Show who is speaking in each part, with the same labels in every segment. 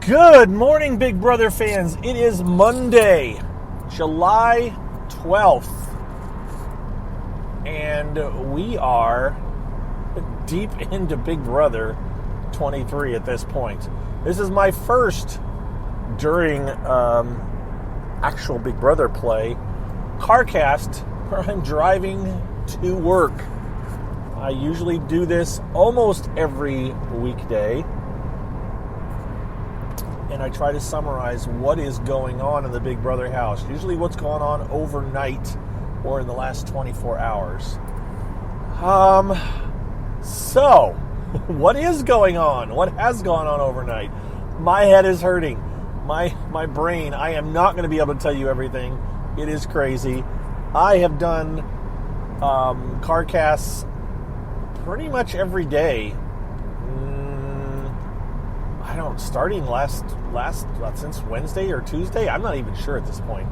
Speaker 1: Good morning, Big Brother fans. It is Monday, July 12th, and we are deep into Big Brother 23 at this point. This is my first during actual Big Brother play CarCast where I'm driving to work. I usually do this almost every weekday, and I try to summarize what is going on in the Big Brother house. Usually what's going on overnight or in the last 24 hours. So, what is going on? What has gone on overnight? My head is hurting. My brain, I am not going to be able to tell you everything. It is crazy. I have done CarCasts pretty much every day. Starting since Wednesday or Tuesday. I'm not even sure at this point.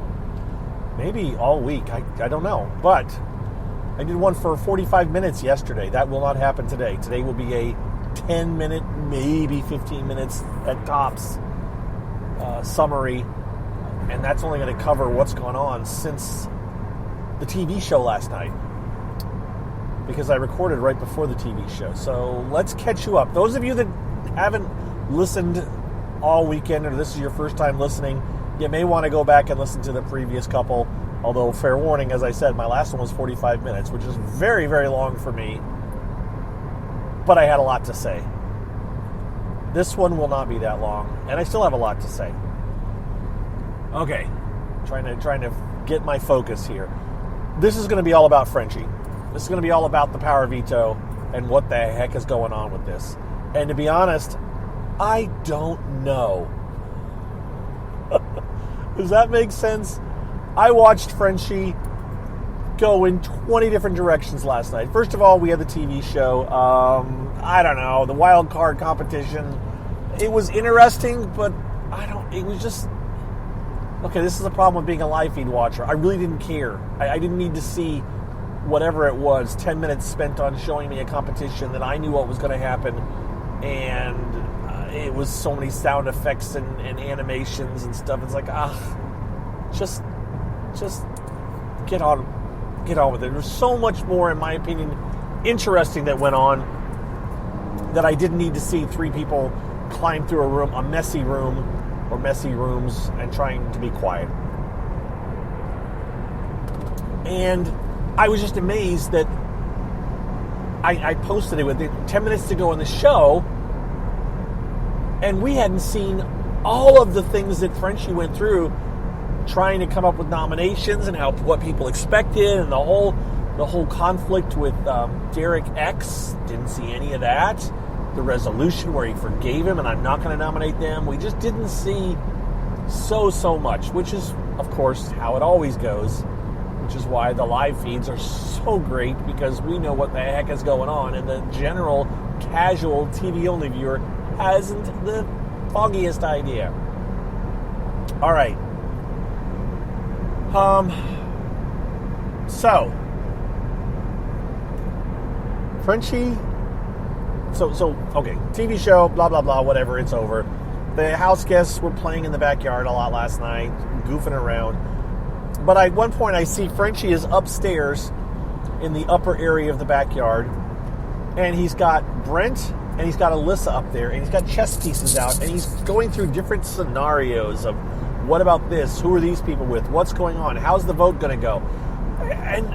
Speaker 1: Maybe all week. I don't know. But I did one for 45 minutes yesterday. That will not happen today. Today will be a 10-minute, maybe 15 minutes at tops summary. And that's only going to cover what's gone on since the TV show last night, because I recorded right before the TV show. So let's catch you up. Those of you that haven't listened all weekend, or this is your first time listening, you may want to go back and listen to the previous couple. Although, fair warning, as I said, my last one was 45 minutes, which is very, very long for me. But I had a lot to say. This one will not be that long, and I still have a lot to say. Okay, trying to get my focus here. This is going to be all about Frenchie. This is going to be all about the power veto and what the heck is going on with this. And to be honest, I don't know. Does that make sense? I watched Frenchie go in 20 different directions last night. First of all, we had the TV show. I don't know, the wild card competition. It was interesting, but it was just... Okay, this is the problem with being a live feed watcher. I really didn't care. I didn't need to see whatever it was, 10 minutes spent on showing me a competition that I knew what was going to happen. And it was so many sound effects and animations and stuff. It's like, just get on with it. There's so much more, in my opinion, interesting that went on that I didn't need to see three people climb through a messy room or messy rooms and trying to be quiet. And I was just amazed that I posted it with 10 minutes to go in the show, and we hadn't seen all of the things that Frenchie went through trying to come up with nominations and what people expected, and the whole conflict with Derek X. Didn't see any of that. The resolution where he forgave him and I'm not going to nominate them. We just didn't see so much, which is, of course, how it always goes, which is why the live feeds are so great, because we know what the heck is going on, and the general casual TV-only viewer hasn't the foggiest idea. All right. So, Frenchie... So, okay, TV show, blah, blah, blah, whatever, it's over. The house guests were playing in the backyard a lot last night, goofing around. But at one point I see Frenchie is upstairs in the upper area of the backyard, and he's got Brent and he's got Alyssa up there, and he's got chess pieces out, and he's going through different scenarios of what about this, who are these people with, what's going on, how's the vote going to go. And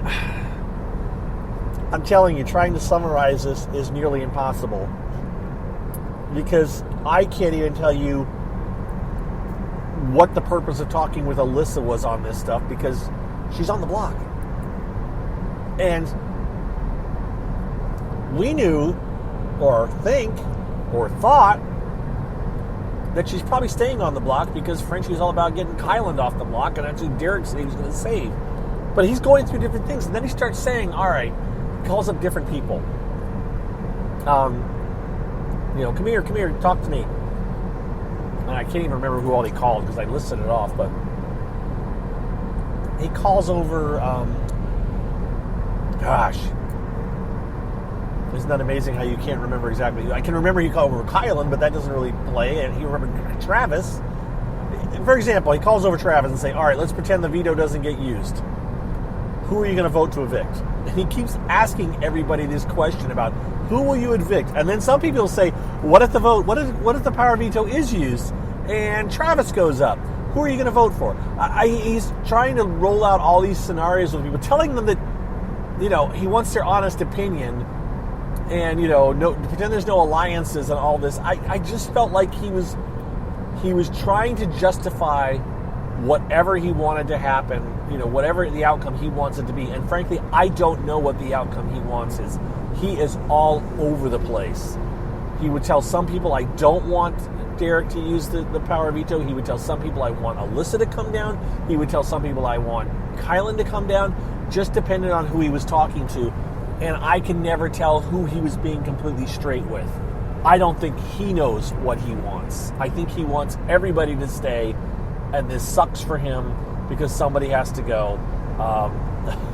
Speaker 1: I'm telling you, trying to summarize this is nearly impossible, because I can't even tell you what the purpose of talking with Alyssa was on this stuff, because she's on the block. And we knew, or thought, that she's probably staying on the block because Frenchie's all about getting Kyland off the block, and that's who Derek said he was going to save. But he's going through different things, and then he starts saying, all right, calls up different people. Come here, talk to me. And I can't even remember who all he called because I listed it off, but he calls over, Isn't that amazing how you can't remember exactly? I can remember he called over Kylan, but that doesn't really play. And he remembered Travis. For example, he calls over Travis and say, all right, let's pretend the veto doesn't get used. Who are you going to vote to evict? And he keeps asking everybody this question about who will you evict? And then some people will say, what if the power of veto is used and Travis goes up? Who are you going to vote for? He's trying to roll out all these scenarios with people, telling them that, he wants their honest opinion. And, pretend there's no alliances and all this. I just felt like he was trying to justify whatever he wanted to happen, whatever the outcome he wants it to be. And frankly, I don't know what the outcome he wants is. He is all over the place. He would tell some people, I don't want Derek to use the power of veto. He would tell some people, I want Alyssa to come down. He would tell some people, I want Kylan to come down, just depending on who he was talking to. And I can never tell who he was being completely straight with. I don't think he knows what he wants. I think he wants everybody to stay, and this sucks for him because somebody has to go.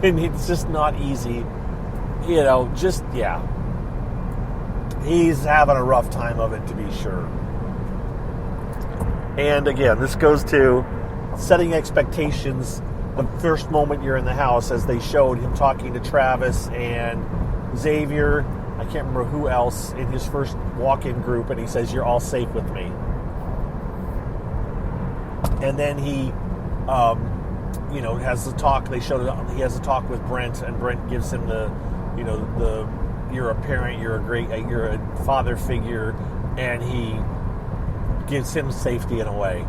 Speaker 1: And it's just not easy. He's having a rough time of it, to be sure. And again, this goes to setting expectations the first moment you're in the house, as they showed him talking to Travis and Xavier. I can't remember who else in his first walk-in group, and he says, you're all safe with me. And then he, has the talk. They showed it. He has a talk with Brent, and Brent gives him the you're a parent, you're a father figure, and he gives him safety in a way.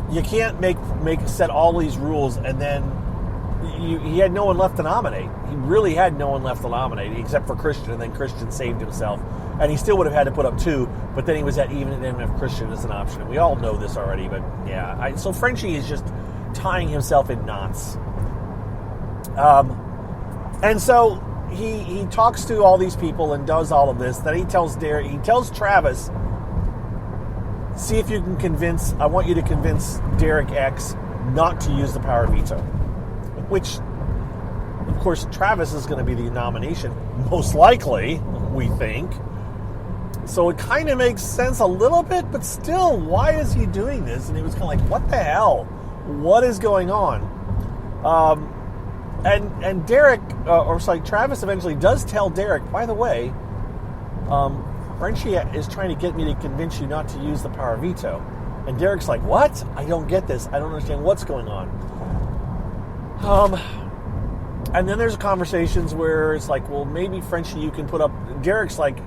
Speaker 1: You can't set all these rules and then he had no one left to nominate. He really had no one left to nominate except for Christian, and then Christian saved himself. And he still would have had to put up 2, but then he was at even if Christian is an option. And we all know this already, but yeah. So Frenchie is just tying himself in knots. And so he talks to all these people and does all of this. Then he tells Travis, see if you can I want you to convince Derek X not to use the power of veto. Which, of course, Travis is going to be the nomination, most likely, we think. So it kind of makes sense a little bit, but still, why is he doing this? And he was kind of like, what the hell? What is going on? And Derek, Travis eventually does tell Derek, by the way, Frenchie is trying to get me to convince you not to use the power of veto. And Derek's like, what? I don't get this. I don't understand what's going on. And then there's conversations where it's like, well, maybe Frenchie, you can put up. Derek's like,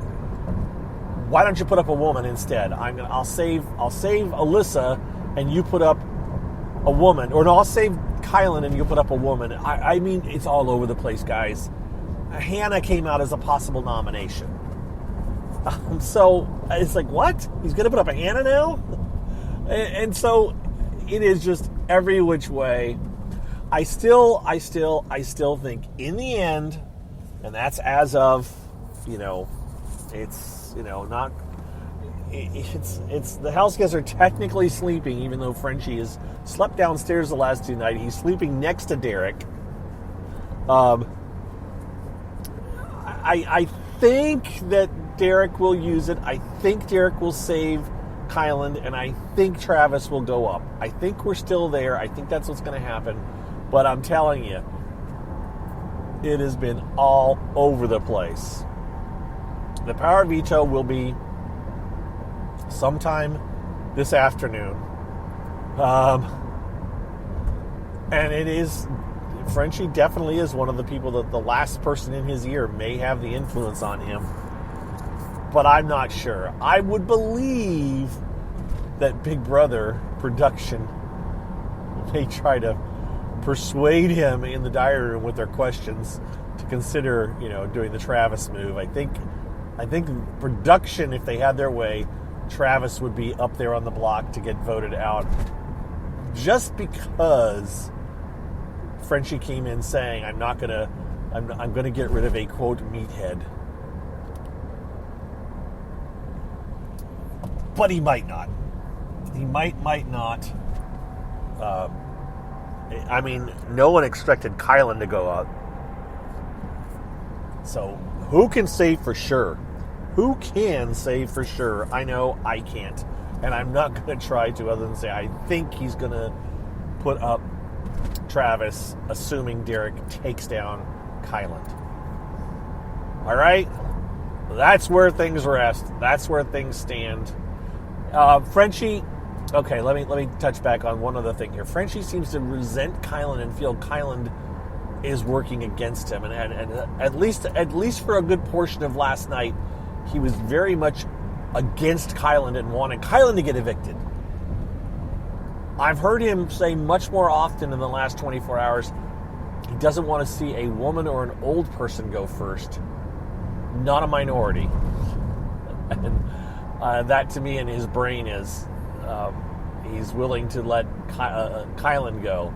Speaker 1: why don't you put up a woman instead? I'll save Alyssa, and you put up a woman, or no, I'll save Kylan and you put up a woman. I mean, it's all over the place, guys. Hannah came out as a possible nomination. So it's like, what? He's going to put up a Hannah now? And so it is just every which way. I still think in the end, and that's as of, it's the house guests are technically sleeping, even though Frenchie has slept downstairs the last 2 nights. He's sleeping next to Derek. I think that Derek will use it. I think Derek will save Kylan, and I think Travis will go up. I think we're still there. I think that's what's going to happen. But I'm telling you, it has been all over the place. The power of veto will be sometime this afternoon. And it is, Frenchie definitely is one of the people that the last person in his ear may have the influence on him. But I'm not sure. I would believe that Big Brother production may try to persuade him in the diary room with their questions to consider, doing the Travis move. I think production, if they had their way, Travis would be up there on the block to get voted out, just because Frenchie came in saying, I'm going to get rid of a quote meathead. But he might not. He might not. No one expected Kylan to go up. So who can say for sure? Who can say for sure? I know I can't. And I'm not going to try to, other than say I think he's going to put up Travis, assuming Derek takes down Kyland. All right? That's where things rest. That's where things stand. Frenchie, okay, let me touch back on one other thing here. Frenchie seems to resent Kyland and feel Kyland is working against him. And at least for a good portion of last night, he was very much against Kyland and wanted Kyland to get evicted. I've heard him say much more often in the last 24 hours, he doesn't want to see a woman or an old person go first, not a minority. And that to me in his brain is he's willing to let Kyland go.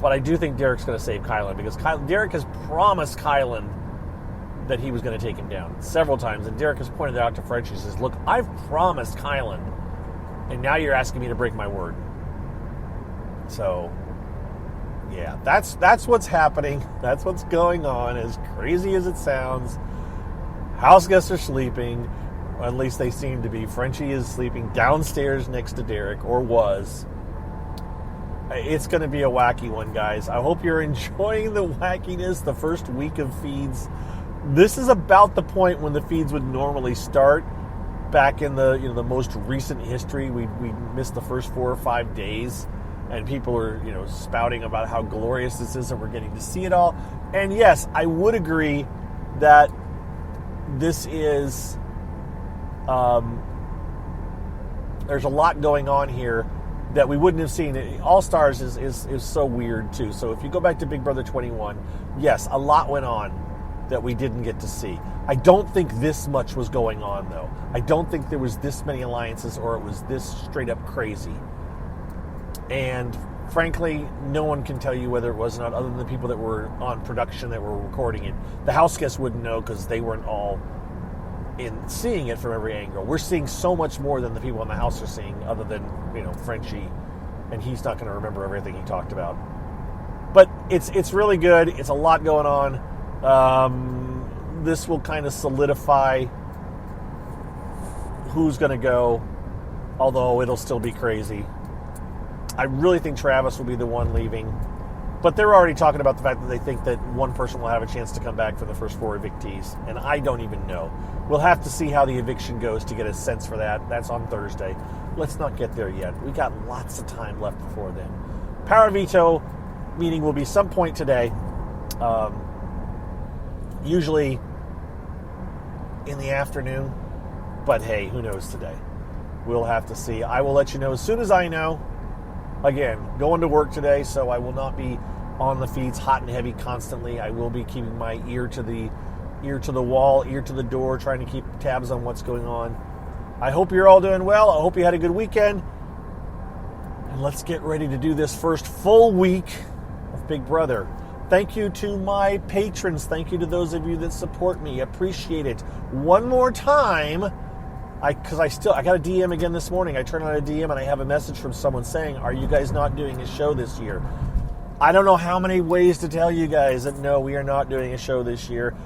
Speaker 1: But I do think Derek's going to save Kyland because Derek has promised Kyland that he was going to take him down several times. And Derek has pointed out to Frenchie, he says, look, I've promised Kyland, and now you're asking me to break my word. So, yeah, that's what's happening. That's what's going on, as crazy as it sounds. House guests are sleeping. At least they seem to be. Frenchie is sleeping downstairs next to Derek, or was. It's going to be a wacky one, guys. I hope you're enjoying the wackiness, the first week of feeds. This is about the point when the feeds would normally start. Back in the the most recent history, we missed the first 4 or 5 days, and people are spouting about how glorious this is, and we're getting to see it all. And yes, I would agree that this is there's a lot going on here that we wouldn't have seen. All Stars is so weird too. So if you go back to Big Brother 21, yes, a lot went on that we didn't get to see. I don't think this much was going on, though. I don't think there was this many alliances or it was this straight up crazy. And frankly, no one can tell you whether it was or not, other than the people that were on production that were recording it. The house guests wouldn't know because they weren't all in seeing it from every angle. We're seeing so much more than the people in the house are seeing, other than Frenchie, and he's not going to remember everything he talked about. But it's really good. It's a lot going on. This will kind of solidify who's going to go, although it'll still be crazy. I really think Travis will be the one leaving, but they're already talking about the fact that they think that one person will have a chance to come back for the first 4 evictees, and I don't even know. We'll have to see how the eviction goes to get a sense for that. That's on Thursday. Let's not get there yet. We got lots of time left before then. Power Veto meeting will be some point today. Usually in the afternoon, but hey, who knows today? We'll have to see. I will let you know as soon as I know. Again, going to work today, so I will not be on the feeds hot and heavy constantly. I will be keeping my ear to the wall, ear to the door, trying to keep tabs on what's going on. I hope you're all doing well. I hope you had a good weekend. And let's get ready to do this first full week of Big Brother. Thank you to my patrons. Thank you to those of you that support me. Appreciate it. One more time, because I got a DM again this morning. I turned on a DM and I have a message from someone saying, are you guys not doing a show this year? I don't know how many ways to tell you guys that no, we are not doing a show this year.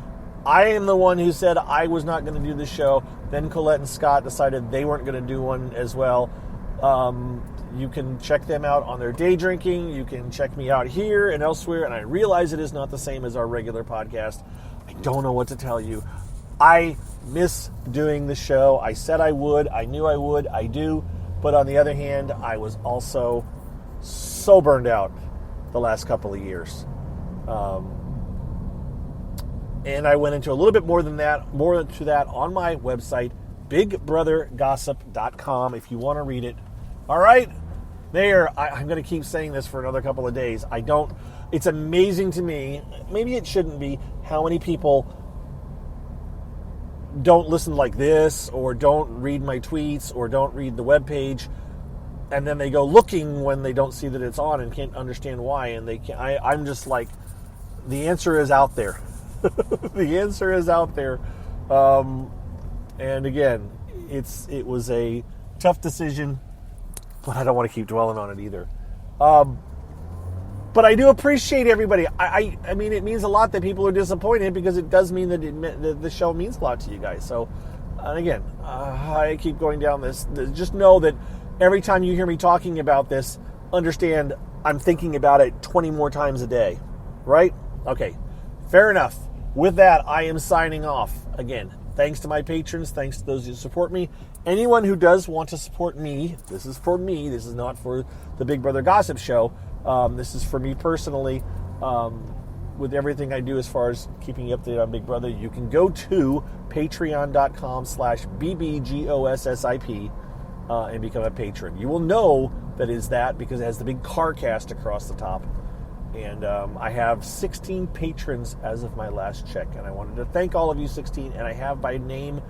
Speaker 1: I am the one who said I was not going to do the show. Then Colette and Scott decided they weren't going to do one as well. You can check them out on their day drinking. You can check me out here and elsewhere. And I realize it is not the same as our regular podcast. I don't know what to tell you. I miss doing the show. I said I would. I knew I would. I do. But on the other hand, I was also so burned out the last couple of years. And I went into a little bit more to that on my website, bigbrothergossip.com, if you want to read it. All right? I'm going to keep saying this for another couple of days. It's amazing to me, maybe it shouldn't be, how many people don't listen like this, or don't read my tweets, or don't read the webpage, and then they go looking when they don't see that it's on and can't understand why. And I'm just like, the answer is out there. The answer is out there. And again, it was a tough decision, but I don't want to keep dwelling on it either. But I do appreciate everybody. I mean, it means a lot that people are disappointed because it does mean that the show means a lot to you guys. So, and again, I keep going down this. Just know that every time you hear me talking about this, understand I'm thinking about it 20 more times a day. Right? Okay. Fair enough. With that, I am signing off. Again, thanks to my patrons. Thanks to those who support me. Anyone who does want to support me, this is for me. This is not for the Big Brother Gossip Show. This is for me personally. With everything I do as far as keeping you updated on Big Brother, you can go to patreon.com/BBGOSSIP and become a patron. You will know that is that because it has the big car cast across the top. And I have 16 patrons as of my last check. And I wanted to thank all of you 16. And I have by name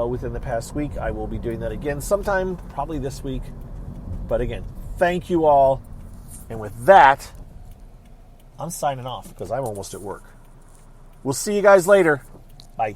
Speaker 1: within the past week. I will be doing that again sometime, probably this week. But again, thank you all. And with that, I'm signing off because I'm almost at work. We'll see you guys later. Bye.